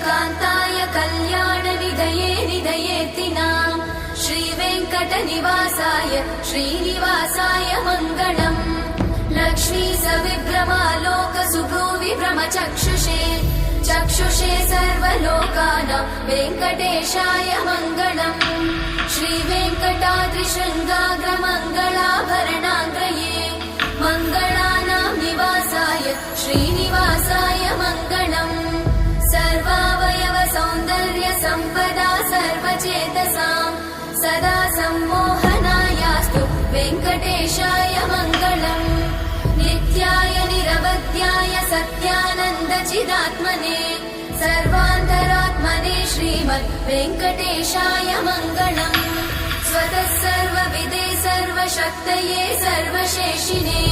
कान्ताय कल्याणनिधये निधयेतिनाम् श्रीवेङ्कटनिवासाय श्रीनिवासाय मङ्गलम् लक्ष्मी सविभ्रमालोकसुभ्रूविभ्रमचक्षुषे चक्षुषे सर्वलोकानां वेङ्कटेशाय मङ्गलम् श्रीवेङ्कटाद्रिशृङ्गाग्रमङ्गलाभरणाग्रये मङ्गलानां निवासाय श्रीनिवासाय मङ्गलम् सर्वावयव सौन्दर्य सम्पदा सर्वचेतसां सदा सम्मोहनायास्तु वेङ्कटेशाय मङ्गलम् नित्याय निरवध्याय सत्यानन्दचिदात्मने सर्वान्तरात्मने श्रीमद् वेङ्कटेशाय मङ्गलम् स्वतः सर्वविदे सर्वशक्तये सर्वशेषिने